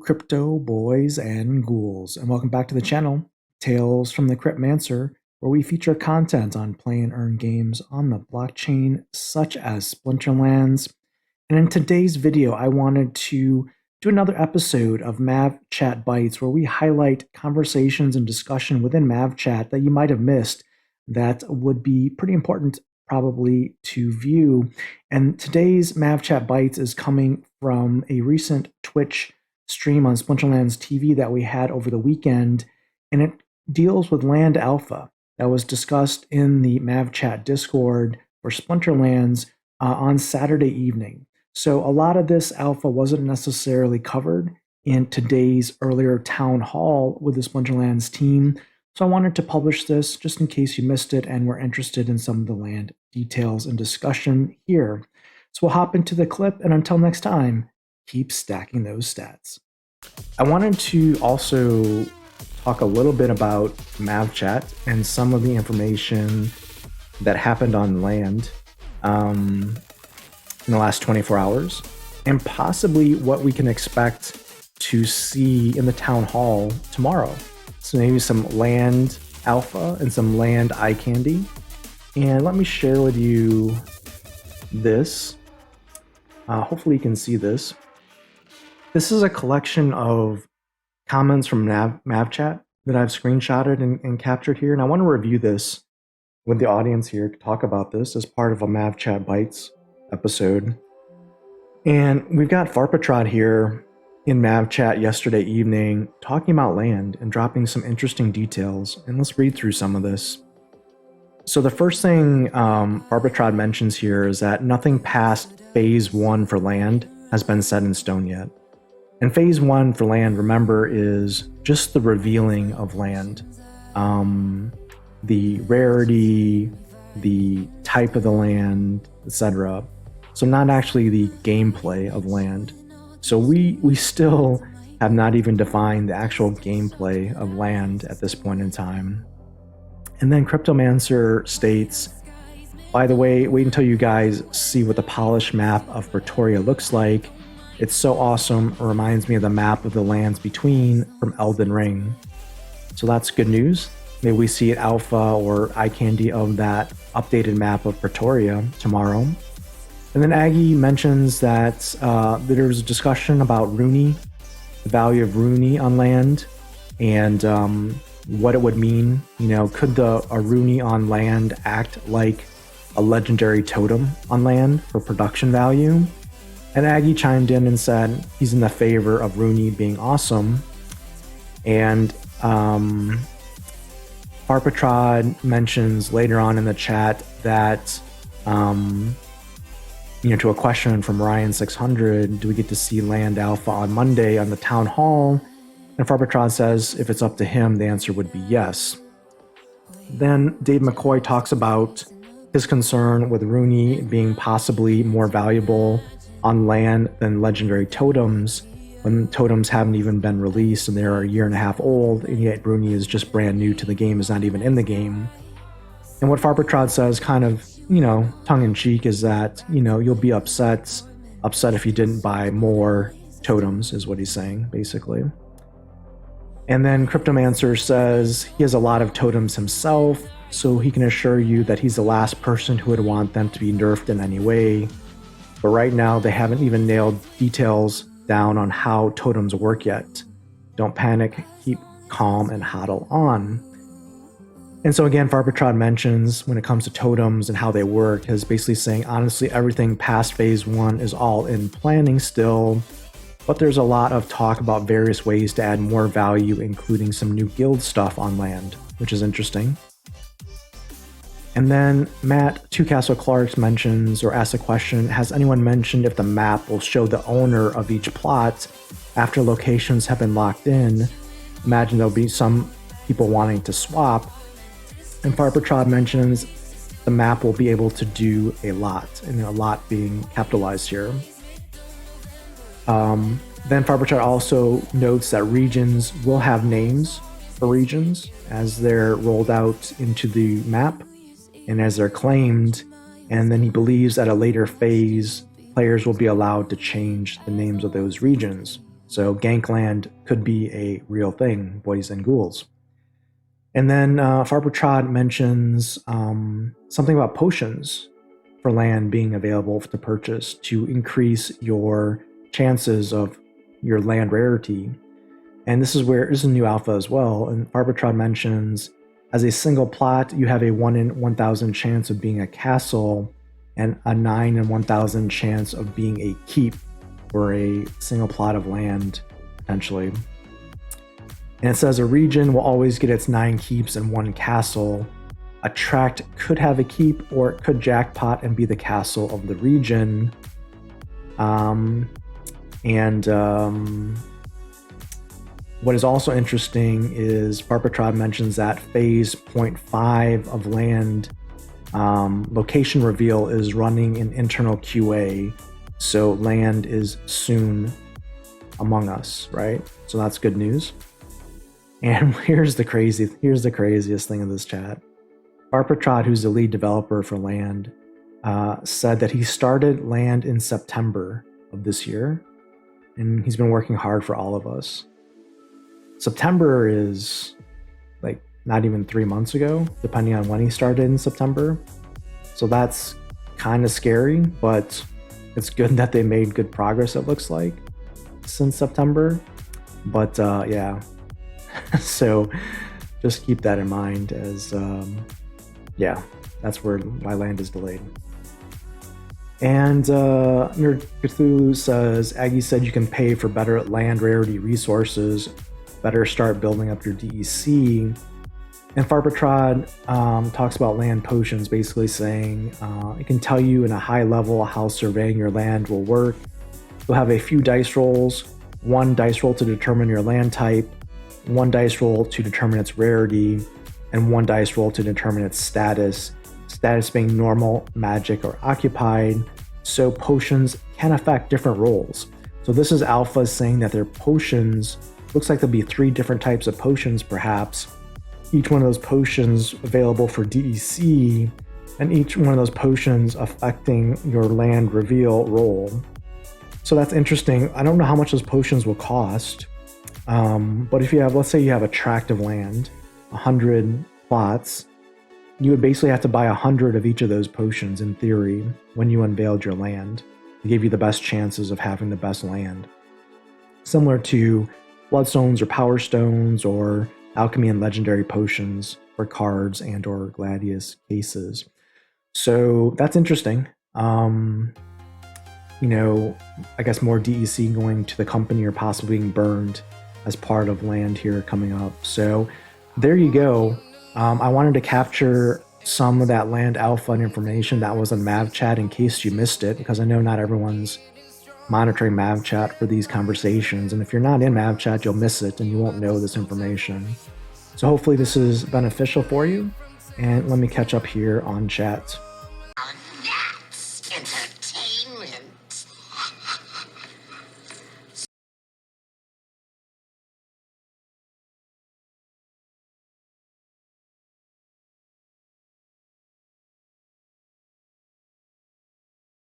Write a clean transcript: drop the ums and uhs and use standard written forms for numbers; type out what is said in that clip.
crypto boys and ghouls, and welcome back to the channel, Tales from the Cryptmancer, where we feature content on play and earn games on the blockchain, such as Splinterlands. And in today's video, I wanted to do another episode of Mavchat Bytes, where we highlight conversations and discussion within Mavchat that you might have missed that would be pretty important probably to view. And today's Mavchat Bytes is coming from a recent Twitch stream on Splinterlands TV that we had over the weekend, and it deals with Land Alpha that was discussed in the Mavchat Discord for Splinterlands on Saturday evening. So a lot of this alpha wasn't necessarily covered in today's earlier town hall with the Splinterlands team. So I wanted to publish this just in case you missed it and were interested in some of the land details and discussion here. So we'll hop into the clip, and until next time, keep stacking those stats. I wanted to also talk a little bit about Mavchat and some of the information that happened on land in the last 24 hours, and possibly what we can expect to see in the town hall tomorrow. So maybe some land alpha and some land eye candy. And let me share with you this. Hopefully you can see this. This is a collection of comments from Mavchat that I've screenshotted and captured here. And I want to review this with the audience here to talk about this as part of a Mavchat Bytes episode. And we've got Farpatrod here in Mavchat yesterday evening talking about land and dropping some interesting details. And let's read through some of this. So the first thing Farpatrod mentions here is that nothing past phase 1 for land has been set in stone yet. And phase 1 for land, remember, is just the revealing of land. The rarity, the type of the land, etc. So not actually the gameplay of land. So we still have not even defined the actual gameplay of land at this point in time. And then Cryptomancer states, by the way, wait until you guys see what the polished map of Pretoria looks like. It's so awesome. It reminds me of the map of the lands between from Elden Ring. So that's good news. Maybe we see it alpha or eye candy of that updated map of Pretoria tomorrow. And then Aggie mentions that there's a discussion about Rooney, the value of Rooney on land, and what it would mean. You know, could a Rooney on land act like a legendary totem on land for production value? And Aggie chimed in and said he's in the favor of Rooney being awesome. And Farpatrod mentions later on in the chat that, to a question from Ryan600, do we get to see land alpha on Monday on the town hall? And Farpatrod says if it's up to him, the answer would be yes. Then Dave McCoy talks about his concern with Rooney being possibly more valuable on land than legendary totems, when totems haven't even been released and they're a year and a half old, and yet Rooney is just brand new to the game, is not even in the game. And what Farpatrod says, kind of, tongue-in-cheek, is that, you'll be upset if you didn't buy more totems, is what he's saying, basically. And then Cryptomancer says he has a lot of totems himself, so he can assure you that he's the last person who would want them to be nerfed in any way. But right now, they haven't even nailed details down on how totems work yet. Don't panic, keep calm and hodl on. And so again, Farpatrod mentions when it comes to totems and how they work, is basically saying, honestly, everything past phase 1 is all in planning still, but there's a lot of talk about various ways to add more value, including some new guild stuff on land, which is interesting. And then Matt Two Castle Clarks mentions or asks a question, has anyone mentioned if the map will show the owner of each plot after locations have been locked in? Imagine there'll be some people wanting to swap. And Farpatrod mentions the map will be able to do a lot, and a lot being capitalized here. Then Farpatrod also notes that regions will have names for regions as they're rolled out into the map and as they're claimed, and then he believes at a later phase, players will be allowed to change the names of those regions. So Gankland could be a real thing, boys and ghouls. And then Farbertrod mentions something about potions for land being available to purchase to increase your chances of your land rarity. And this is a new alpha as well. And Farbertrod mentions as a single plot, you have a 1 in 1,000 chance of being a castle and a 9 in 1,000 chance of being a keep or a single plot of land, potentially. And it says a region will always get its 9 keeps and 1 castle. A tract could have a keep, or it could jackpot and be the castle of the region. What is also interesting is Farbertrod mentions that phase 0.5 of land location reveal is running in internal QA, so land is soon among us, right? So that's good news. And here's the craziest thing in this chat. Farbertrod, who's the lead developer for land, said that he started land in September of this year, and he's been working hard for all of us. September is like not even 3 months ago, depending on when he started in September. So that's kind of scary, but it's good that they made good progress, it looks like, since September. But yeah, so just keep that in mind as, yeah, that's why land is delayed. And Nerd Cthulhu says, Aggie said you can pay for better land rarity resources. Better start building up your DEC. And Farbertrod talks about land potions, basically saying it can tell you in a high level how surveying your land will work. You'll have a few dice rolls, 1 dice roll to determine your land type, 1 dice roll to determine its rarity, and 1 dice roll to determine its status. Status being normal, magic, or occupied. So potions can affect different rolls. So this is alpha saying that their potions, looks like there'll be 3 different types of potions perhaps. Each one of those potions available for DEC, and each one of those potions affecting your land reveal roll. So that's interesting. I don't know how much those potions will cost, but if you have, let's say you have a tract of land, 100 plots, you would basically have to buy 100 of each of those potions in theory when you unveiled your land to give you the best chances of having the best land. Similar to bloodstones or power stones or alchemy and legendary potions for cards and or gladius cases. So that's interesting. You know, I guess more DEC going to the company or possibly being burned as part of land here coming up. So there you go. I wanted to capture some of that land alpha and information that was on Mavchat in case you missed it, because I know not everyone's monitoring Mavchat for these conversations, and if you're not in Mavchat, you'll miss it and you won't know this information. So hopefully this is beneficial for you, and let me catch up here on chat.